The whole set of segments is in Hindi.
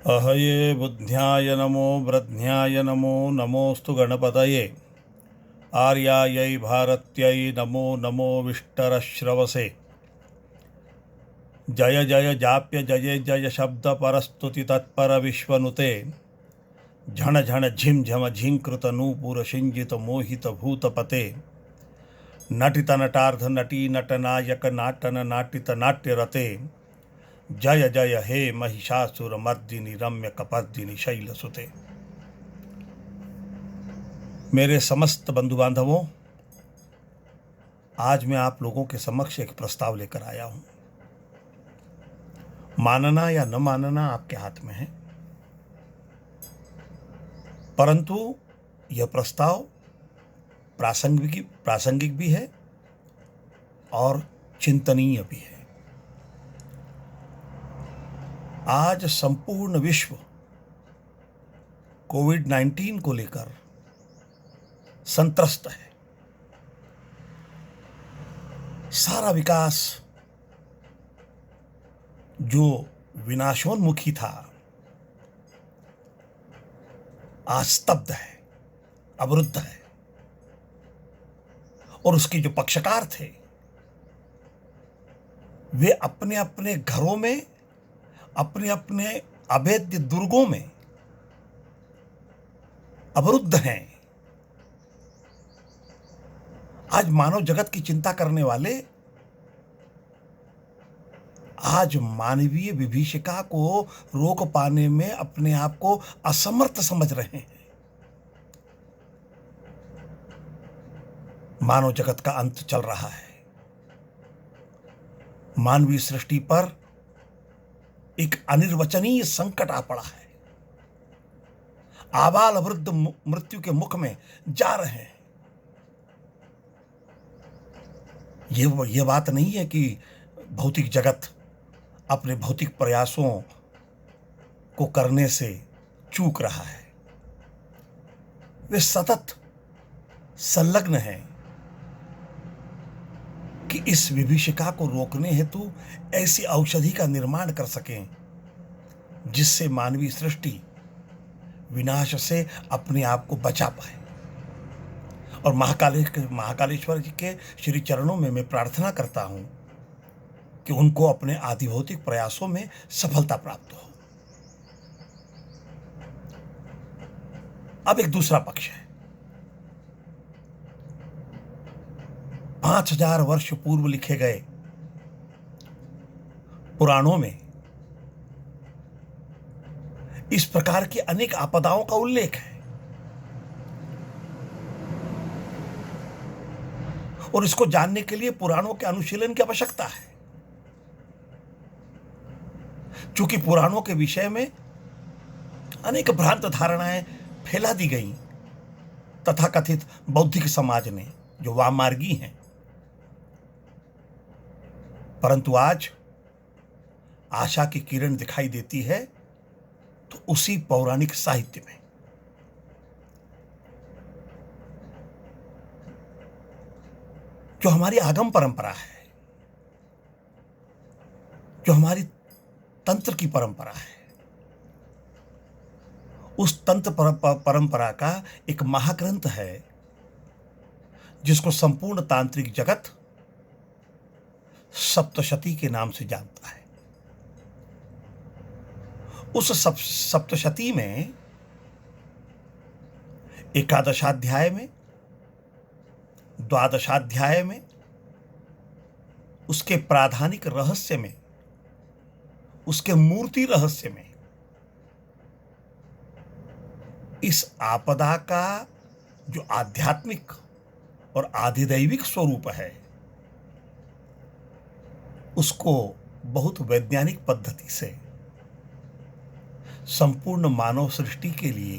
अहये बुद्ध्याय नमो ब्रध्याय नमो नमोऽस्तु गणपतये आर्यायै भारत्यै नमो नमो विष्टरश्रवसे जय जय जाप्य जय जय शब्द परस्तुति तत्पर विश्वनुते झण झण झिम झम झिंकृत नूपुर शिंजित मोहित भूतपते नटित नटार्ध नटी नटनायक नाटन नाटित नाट्य रते जय जय हे महिषासुर मर्दिनी रम्य कपर्दिनी शैलसुते। मेरे समस्त बंधु बांधवों, आज मैं आप लोगों के समक्ष एक प्रस्ताव लेकर आया हूं। मानना या न मानना आपके हाथ में है, परंतु यह प्रस्ताव प्रासंगिक भी है और चिंतनीय भी है। आज संपूर्ण विश्व कोविड-19 को लेकर संत्रस्त है। सारा विकास जो विनाशोन्मुखी था आज स्तब्ध है, अवरुद्ध है, और उसके जो पक्षकार थे वे अपने अपने घरों में, अपने अपने अभेद्य दुर्गों में अवरुद्ध हैं। आज मानव जगत की चिंता करने वाले आज मानवीय विभीषिका को रोक पाने में अपने आप को असमर्थ समझ रहे हैं। मानव जगत का अंत चल रहा है। मानवीय सृष्टि पर एक अनिर्वचनीय संकट आ पड़ा है। आबाल वृद्ध मृत्यु के मुख में जा रहे हैं। यह बात नहीं है कि भौतिक जगत अपने भौतिक प्रयासों को करने से चूक रहा है। वे सतत संलग्न हैं कि इस विभीषिका को रोकने हेतु ऐसी औषधि का निर्माण कर सकें जिससे मानवीय सृष्टि विनाश से अपने आप को बचा पाए। और महाकालेश्वर जी के श्री चरणों में मैं प्रार्थना करता हूं कि उनको अपने आधिभौतिक प्रयासों में सफलता प्राप्त हो। अब एक दूसरा पक्ष है। 5000 वर्ष पूर्व लिखे गए पुराणों में इस प्रकार की अनेक आपदाओं का उल्लेख है, और इसको जानने के लिए पुराणों के अनुशीलन की आवश्यकता है। चूंकि पुराणों के विषय में अनेक भ्रांत धारणाएं फैला दी गई तथाकथित बौद्धिक समाज ने, जो वाममार्गी हैं, परंतु आज आशा की किरण दिखाई देती है तो उसी पौराणिक साहित्य में। जो हमारी आगम परंपरा है, जो हमारी तंत्र की परंपरा है, उस तंत्र परंपरा का एक महाग्रंथ है जिसको संपूर्ण तांत्रिक जगत सप्तशती के नाम से जानता है। उस सप्तशती में एकादशाध्याय में, द्वादशाध्याय में, उसके प्राधानिक रहस्य में, उसके मूर्ति रहस्य में इस आपदा का जो आध्यात्मिक और आधिदैविक स्वरूप है उसको बहुत वैज्ञानिक पद्धति से संपूर्ण मानव सृष्टि के लिए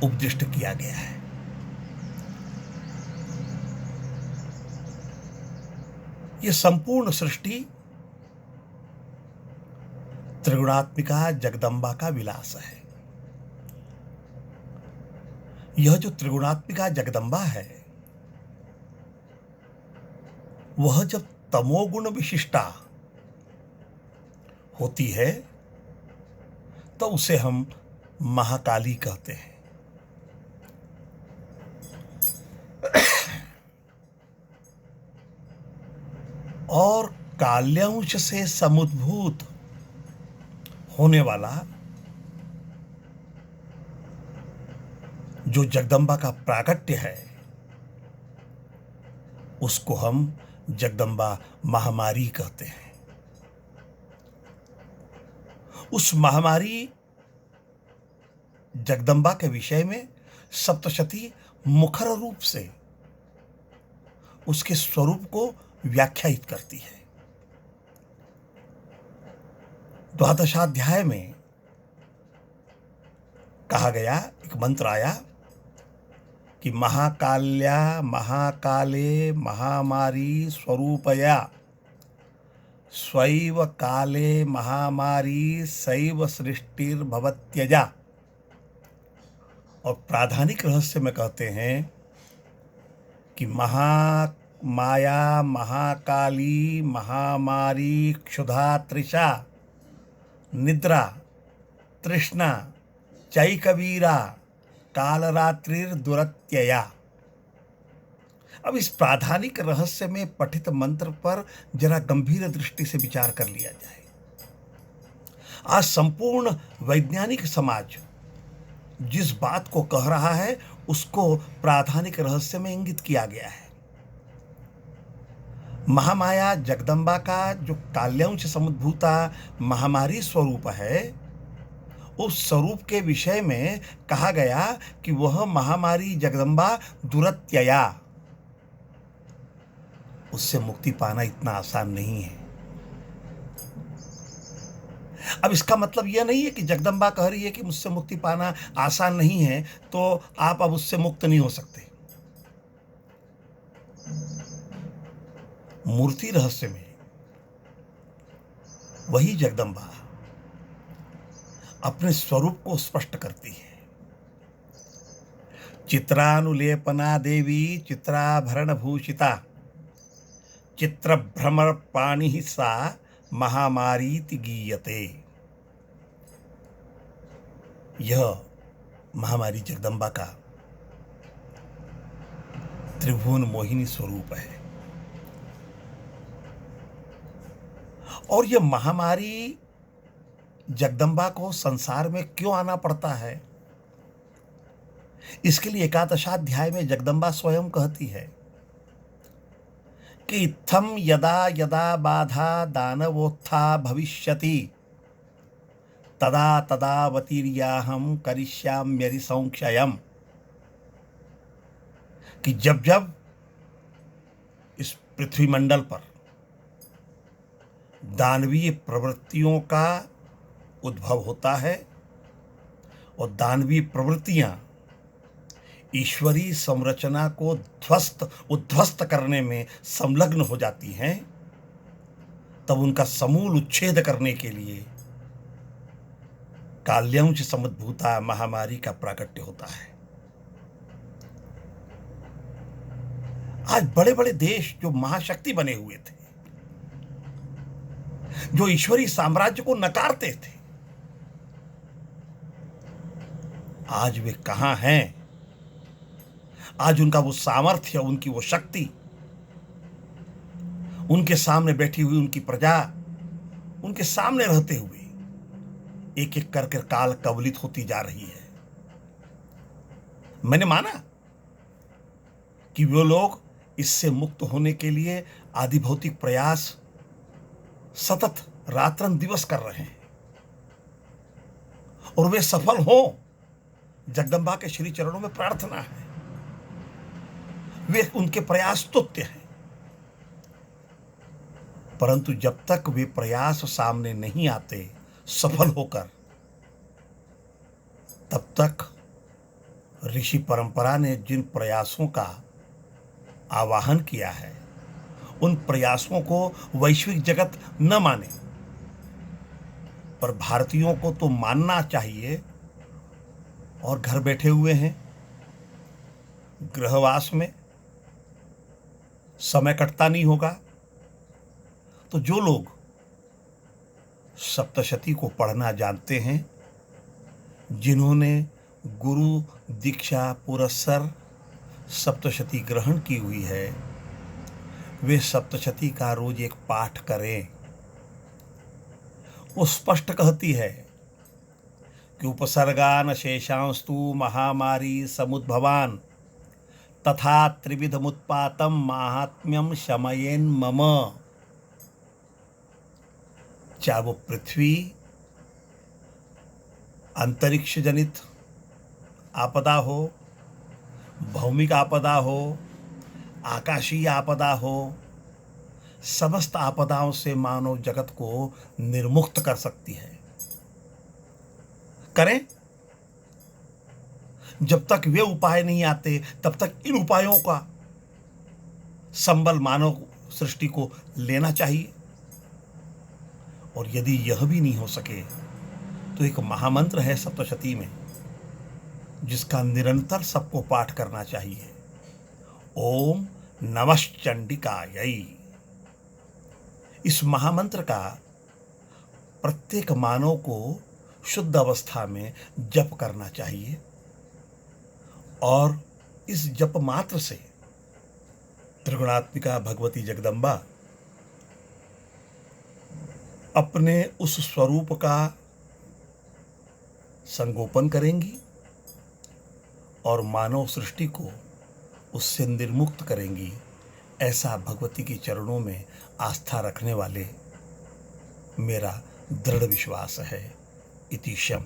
उपदिष्ट किया गया है। यह संपूर्ण सृष्टि त्रिगुणात्मिका जगदम्बा का विलास है। यह जो त्रिगुणात्मिका जगदम्बा है वह जब तमोगुण विशिष्टा होती है तो उसे हम महाकाली कहते हैं। और काल्यांश से समुद्भूत होने वाला जो जगदम्बा का प्राकट्य है, उसको हम जगदम्बा महामारी कहते हैं। उस महामारी जगदम्बा के विषय में सप्तशती मुखर रूप से उसके स्वरूप को व्याख्यायित करती है। द्वादशाध्याय में कहा गया, एक मंत्र आया कि महाकाल्या महाकाले महामारी स्वरूपया स्वैव काले महामारी सैव सृष्टिर्भवत्यजा। और प्राधानिक रहस्य में कहते हैं कि माया महाकाली महामारी क्षुधा तृषा निद्रा तृष्णा चैकवीरा कालरात्रिर्दुरत्यया। अब इस प्राधानिक रहस्य में पठित मंत्र पर जरा गंभीर दृष्टि से विचार कर लिया जाए। आज संपूर्ण वैज्ञानिक समाज जिस बात को कह रहा है उसको प्राधानिक रहस्य में इंगित किया गया है। महामाया जगदम्बा का जो काल्यांश समुद्भूता महामारी स्वरूप है, उस स्वरूप के विषय में कहा गया कि वह महामारी जगदम्बा दुरत्यया, उससे मुक्ति पाना इतना आसान नहीं है। अब इसका मतलब यह नहीं है कि जगदम्बा कह रही है कि मुझसे मुक्ति पाना आसान नहीं है तो आप अब उससे मुक्त नहीं हो सकते। मूर्ति रहस्य में वही जगदम्बा अपने स्वरूप को स्पष्ट करती है। चित्रानुलेपना देवी चित्राभरण भूषिता चित्र भ्रमर पाणि सा महामारीति गीयते। यह महामारी जगदम्बा का त्रिभुवन मोहिनी स्वरूप है। और यह महामारी जगदम्बा को संसार में क्यों आना पड़ता है, इसके लिए एकादशाध्याय में जगदम्बा स्वयं कहती है कि इत्थम यदा यदा बाधा दानवोत्था भविष्यति तदा तदावतीर्याहम करिष्याम्यरि संक्षयम। कि जब जब इस पृथ्वी मंडल पर दानवीय प्रवृत्तियों का उद्भव होता है और दानवीय प्रवृत्तियां ईश्वरीय संरचना को उद्ध्वस्त करने में संलग्न हो जाती हैं, तब उनका समूल उच्छेद करने के लिए काल्यांश समुद्भूता महामारी का प्राकट्य होता है। आज बड़े बड़े देश जो महाशक्ति बने हुए थे, जो ईश्वरीय साम्राज्य को नकारते थे, आज वे कहां हैं? आज उनका वो सामर्थ्य, उनकी वो शक्ति, उनके सामने बैठी हुई उनकी प्रजा, उनके सामने रहते हुए एक एक करके काल कवलित होती जा रही है। मैंने माना कि वो लोग इससे मुक्त होने के लिए आदि भौतिक प्रयास सतत रात्रन दिवस कर रहे हैं और वे सफल हो, जगदम्बा के श्री चरणों में प्रार्थना है, वे उनके प्रयास स्तुत्य हैं। परंतु जब तक वे प्रयास सामने नहीं आते सफल होकर, तब तक ऋषि परंपरा ने जिन प्रयासों का आवाहन किया है, उन प्रयासों को वैश्विक जगत न माने, पर भारतीयों को तो मानना चाहिए। और घर बैठे हुए हैं, गृहवास में समय कटता नहीं होगा, तो जो लोग सप्तशती को पढ़ना जानते हैं जिन्होंने गुरु दीक्षा पुरस्सर सप्तशती ग्रहण की हुई है, वे सप्तशती का रोज एक पाठ करें। वो स्पष्ट कहती है कि उपसर्गान शेषांस्तु महामारी समुद्भवान तथा त्रिविधमुत्पातम माहात्म्यम शमयेन मम। चाहे वो पृथ्वी अंतरिक्ष जनित आपदा हो, भौमिक आपदा हो, आकाशीय आपदा हो, समस्त आपदाओं से मानव जगत को निर्मुक्त कर सकती है। करें। जब तक वे उपाय नहीं आते तब तक इन उपायों का संबल मानव सृष्टि को लेना चाहिए। और यदि यह भी नहीं हो सके तो एक महामंत्र है सप्तशती में, जिसका निरंतर सबको पाठ करना चाहिए। ओम नमः चंडिकायै। इस महामंत्र का प्रत्येक मानव को शुद्ध अवस्था में जप करना चाहिए और इस जप मात्र से त्रिगुणात्मिका भगवती जगदम्बा अपने उस स्वरूप का संगोपन करेंगी और मानव सृष्टि को उससे निर्मुक्त करेंगी। ऐसा भगवती के चरणों में आस्था रखने वाले मेरा दृढ़ विश्वास है। इति शम।